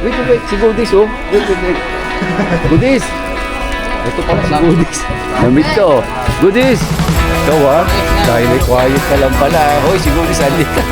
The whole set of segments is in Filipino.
Wait, si Goodies, oh. Wait. Goodies! Ito pala si Goodies. Namit ko. Goodies! Ikaw, ha? Dahil may quiet ka lang pala. Hoy, si Goodies, andi ka.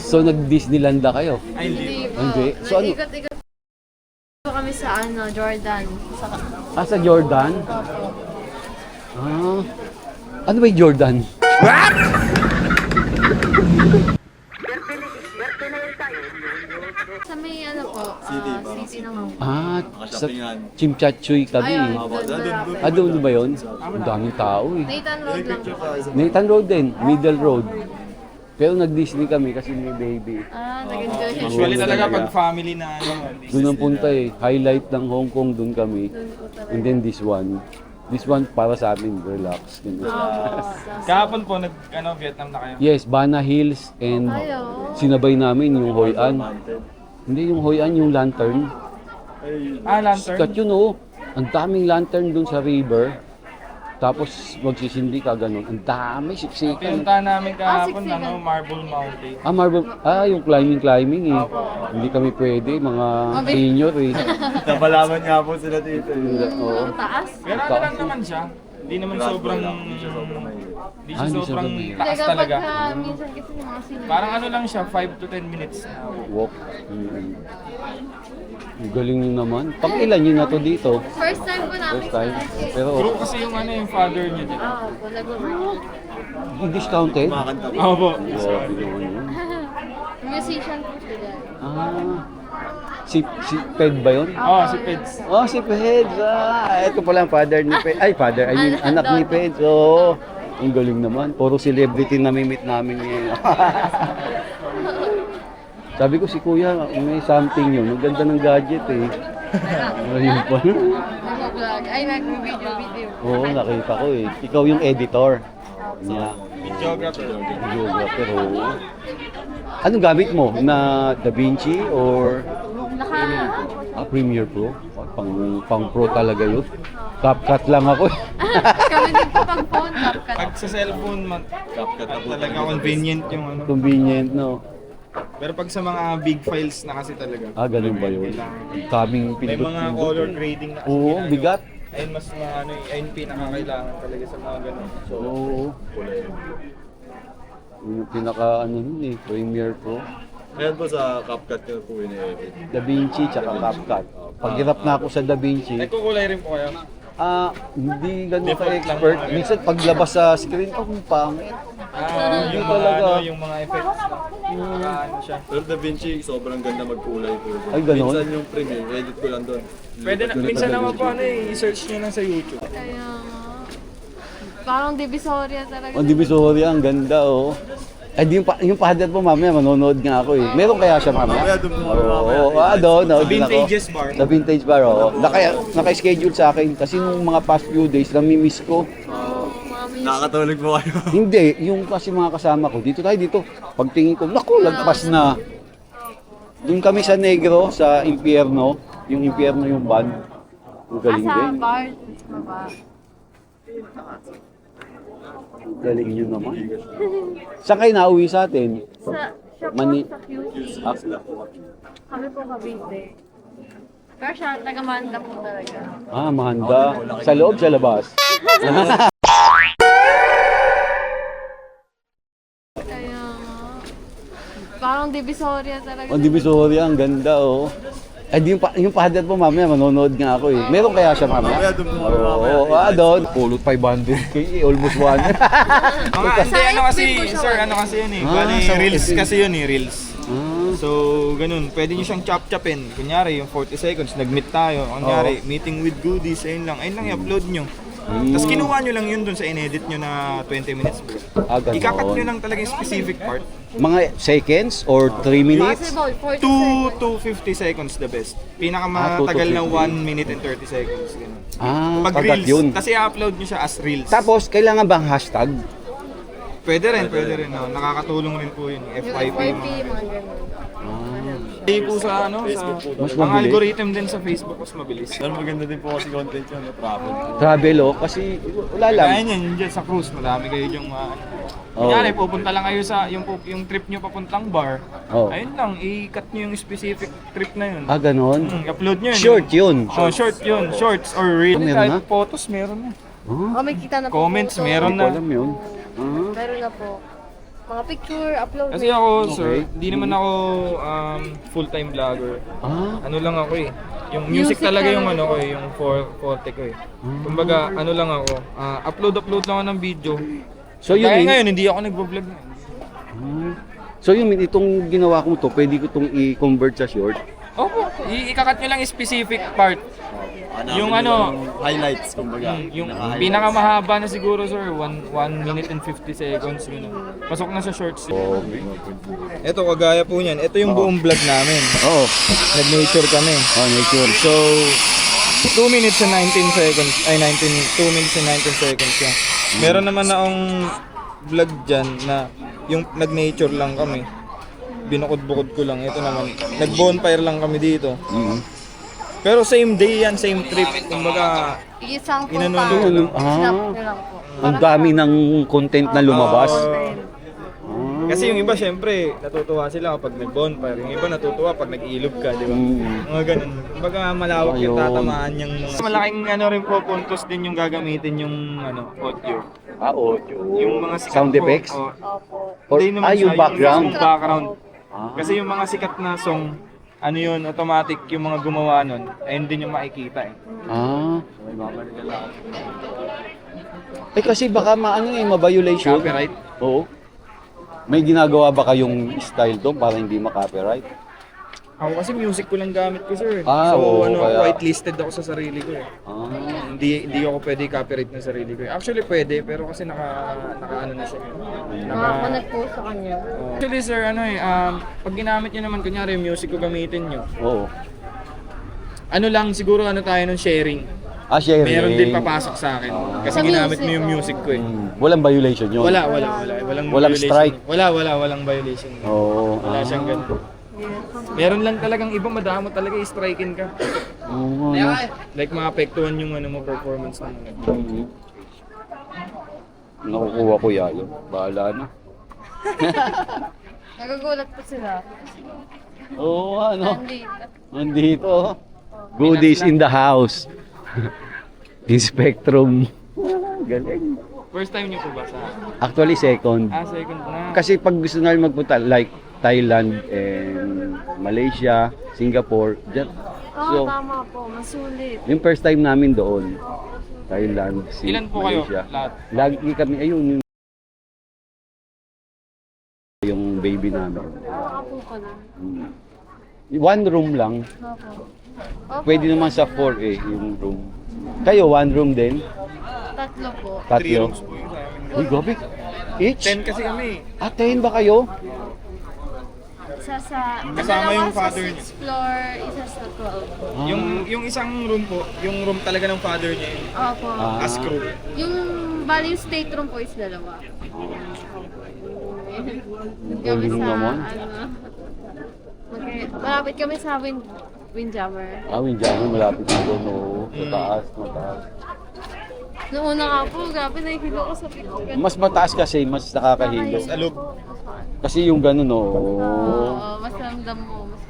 So nag-Disneyland na kayo? Ay, hindi. Hindi. So ano? Nag-ikot-ikot kami sa Jordan. Sa Jordan? Ano ba yung Jordan? Sa may city ng Hong Kong. Sa Chimchachoy kami. Doon ba yun? Ang daming tao eh. Nathan Road lang po. Nathan Road din, Middle Road. Pero nag-Disney kami kasi may baby. Nag-enjoy. Usually talaga pag family na Doon ang punta eh. Highlight ng Hong Kong, doon kami. And then this one. This one para sa amin, relax. Kahapon po, Vietnam na kayo? Yes, Bana Hills and sinabay namin yung Hoi An. Hindi yung Hoi An, yung lantern. Lantern? Sikat yun oh. Ang daming lantern doon sa river. Tapos magsisindi ka ganun. Ang dami, siksikan. Pinunta namin kahapon, siksikan. Marble Mountain. Yung climbing eh. Hindi kami pwede, mga senior eh. Napalaman nga po sila dito. Oo. Ang taas. Pero ano lang naman siya. Hindi naman sobrang... Hindi siya sobrang taas Teka, talaga. pagka minsan kasi yung mga senior. Parang ano lang siya, 5 to 10 minutes. Walk. Ang galing nyo naman. Pang ilan yun na to dito? First time po namin First time. sa Pero Group kasi yung father niya dito. nag-work. discounted? Makakanta po. Oo po. Grabe naman yun. Musician po sila. Si Ped ba yun? Oo, si Peds. Si Peds. Ito pala ang father ni Peds. Anak ni Peds. Oo. Ang galing naman. Puro celebrity na mimit namin ngayon. Sabi ko si Kuya, may something yun. Ang ganda ng gadget eh. Ayun pa. Nag-vlog. Ay, nag-video. Oo, nakita ko eh. Ikaw yung editor. niya. Videographer. Videographer, oo. Anong gamit mo? Na Da Vinci or Premiere Pro? Pang pro talaga yun. CapCut lang ako. Kami din po pag phone, CapCut. Pag sa cellphone, CapCut talaga convenient yung ano. Convenient, no? Pero pag sa mga big files na kasi talaga. Ganun ba yun? Kaming May mga color grading na kasi Oo, ginagawa. bigat. Ayun mas mga ano, ayun pinakakailangan talaga sa mga ganun. So, Oo. Yung pinaka Premiere Pro. Ayan po sa CapCut nyo po ini-edit. Da Vinci tsaka CapCut. Paghirap na ako sa Da Vinci, nagkukulay rin po kayo. hindi ganun Default lang ka-expert. naman. Minsan paglabas sa screen, ang pangit. Yung mga talaga. ano, yung mga effects na ano siya. Pero Da Vinci, sobrang ganda magkulay po. Ay, ganon? Minsan yung Premiere, edit ko lang doon. Pwede na, minsan naman po ano i-search nyo lang sa YouTube. Kaya parang Divisoria talaga. Ang Divisoria, ang ganda, oh. Ay, yung father po mamaya, manonood nga ako eh. Meron kaya siya mamaya? Mamaya doon po Oo, mamaya. doon. Sa Vintages Bar. Sa Vintage Bar, oo. Naka-schedule sa akin kasi nung mga past few days, nami-miss ko. Nakakatulog po kayo. Hindi, yung kasi mga kasama ko, dito tayo dito. Pagtingin ko, naku, lagpas na. Doon kami sa Negro, sa Impierno. Yung Impierno yung band. Ang galing Sa din. bar, baba. Galing nyo naman. Saan kayo nauwi sa atin? Siya po Mani- sa QC. Ah, Kami po Cavite. Pero siya, taga-Manda po talaga. Mahanda. Sa loob, sa labas. Kaya Parang Divisoria talaga. Oh, Divisoria, ang ganda oh. Ay, di yung father po mamaya, manonood nga ako eh. Meron kaya siya mamaya? Mamaya doon po Oo, doon. Pulot 500k, almost 1. Mga, hindi, ano kasi, sir, ano kasi yun eh. Bali, sa reels FB. kasi yun eh, reels. So, ganun. Pwede nyo siyang chop-chopin. Kunyari, yung 40 seconds, nag-meet tayo. Kunyari, meeting with goodies, ayun lang. Ayun lang, i-upload nyo. Tapos kinuha nyo lang yun dun sa in-edit nyo na 20 minutes. Ganon. Ikakat nyo lang talaga yung specific part. Mga seconds or 3 minutes? Possible, 40 2 seconds. to 50 seconds the best. Pinakamatagal na 1 minute and 30 seconds. Ganun. Pag kagat reels, yun. kasi i-upload nyo siya as reels. Tapos, kailangan bang hashtag? Pwede rin. No? Nakakatulong rin po yun. Yung FYP. FYP, mga ganun. Hindi po sa ano, Facebook po. Mas ang mabilis. algorithm din sa Facebook mas mabilis. Pero maganda din po kasi content yun, na travel. Travel oh, kasi wala lang. Kaya yan, dyan sa cruise, madami kayo diyang Oo. Kunyari, pupunta lang kayo sa, yung trip nyo papuntang bar. Oo. Ayun lang, i-cut nyo yung specific trip na yun. Ganon. Upload nyo yun. Short yun. Oh, short yun. Shorts or reel. Meron Kahit na? photos, meron na. Oh, may kita na po. Comments, photo. meron Hindi ko na. alam yun. Meron na po. Mga picture, upload. Kasi ako, sir, Okay. di naman ako full-time vlogger. Ano lang ako eh. Yung music Music talaga yung talaga ano ko po. eh, yung forte ko eh. Kumbaga, ano lang ako, upload lang ako ng video. So yun Kaya yun. ngayon, hindi ako nagbo-vlog na. So yun, itong ginawa ko to, pwede ko itong i-convert sa short. Opo, ikakat nyo lang yung specific part. Yung ano, highlights, kumbaga. yung pinakamahaba na siguro sir, 1 minute and 50 seconds. Yun. Pasok na sa shorts. Ito, kagaya po niyan. Ito yung buong vlog namin. Oo. Nag-nature kami. Nature. So, 2 minutes and 19 seconds, 2 minutes and 19 seconds yan. Meron naman na akong vlog dyan na yung nag-nature lang kami. Binukod-bukod ko lang. Ito naman, nag-bonfire lang kami dito. Pero same day yan, same trip. Kumbaga, Isang full Inano time. nyo lang. Snap nyo lang po. Ang dami ng content na lumabas. kasi yung iba syempre, natutuwa sila kapag nag-bonfire. Yung iba natutuwa pag nag-ilog ka, di ba? Mga ganun. Kumbaga malawak yung Ayun. tatamaan yung mga... Malaking ano rin po, puntos din yung gagamitin yung audio. Audio. Yung mga sikat Sound po, effects? Opo. Or, Hindi naman yung siya, background? Yung background. Ah. Kasi yung mga sikat na song, ano yun, automatic yung mga gumawa nun, ayun din yung makikita eh. Kasi baka maano ma-violation. Copyright? Oo. May ginagawa ba kayong style to para hindi ma-copyright? Ako kasi music ko lang gamit ko sir. Oo, So kaya- whitelisted ako sa sarili ko eh. Hindi ako pwede copyright ng sarili ko eh. Actually pwede, pero kasi naka ano na siya. Nakakonect po sa kanya. Actually sir, pag ginamit nyo naman, kunyari yung music ko gamitin nyo, Oo. ano lang, siguro ano tayo ng sharing. Sharing. Meron din papasok sa akin. Kasi Sa ginamit music, mo yung music ko eh. Walang violation yun. Walang Walang violation. strike. Walang violation. Oo. Wala siyang ganun. Meron lang talagang iba madamo talaga i-strikin ka. Oo. Like maapektuhan yung ano mo performance mo. Nakukuha ko yalo. Bahala na. Nagagulat po sila. Oo, Nandito. Nandito. Goodies in the house. In Spectrum. Galing. First time niyo po ba sa... Actually, second. Second na. Kasi pag gusto namin magpunta, like Thailand and Malaysia, Singapore, dyan. So, Tama po. Masulit. yung first time namin doon, Thailand, Ilan po kayo? Malaysia. Lahat? Lagi kami, ayun, yung baby namin. Nakapo ka na. One room lang. Opo. Pwede naman sa 4 yung room. Kayo, one room din? Tatlo po. 3 Tatlo? rooms po yung sa amin. Uy, gabi. Each? 10 kasi kami. 10 ba kayo? Isa sa... Kasama yung dalawa father sa niya. 6th floor, isa sa 12. Yung isang room po, yung room talaga ng father niya yun. Opo. As crew. Yung bali yung stateroom po is dalawa. Kami Galing sa naman. malapit kami sa Windjammer. Windjammer, malapit na doon. Oo, mataas. Noong una nga po, grabe nahihilo ko sa picture. Mas mataas kasi, mas nakakahilo. Sa loob. Kasi yung ganun, Oo, mas ramdam mo. Mas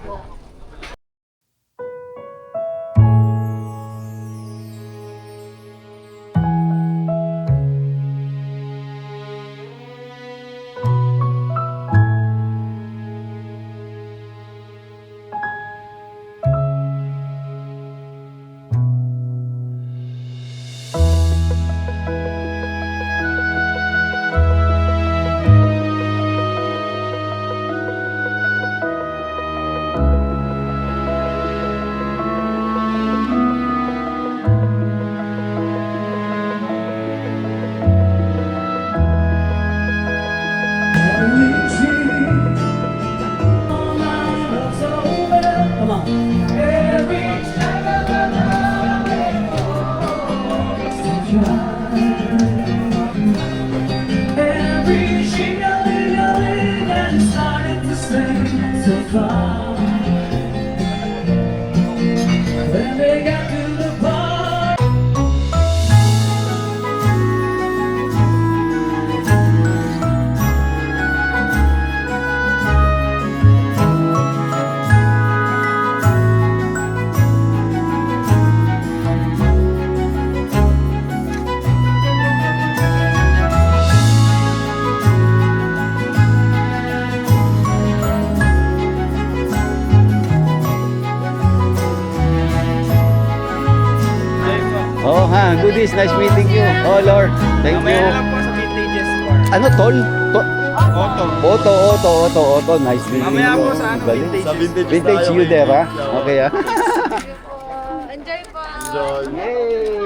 Goodies, nice meeting you. Oh, Lord. Thank you. Mamaya na lang po sa Vintages Bar. Ano, tol? Auto. Auto. Nice meeting Mamaya you. po sa ano, Galing. Vintages. Sa vintage Vintage tayo, you there, ha? vintage. Okay, ha? Enjoy po. Enjoy. Yay!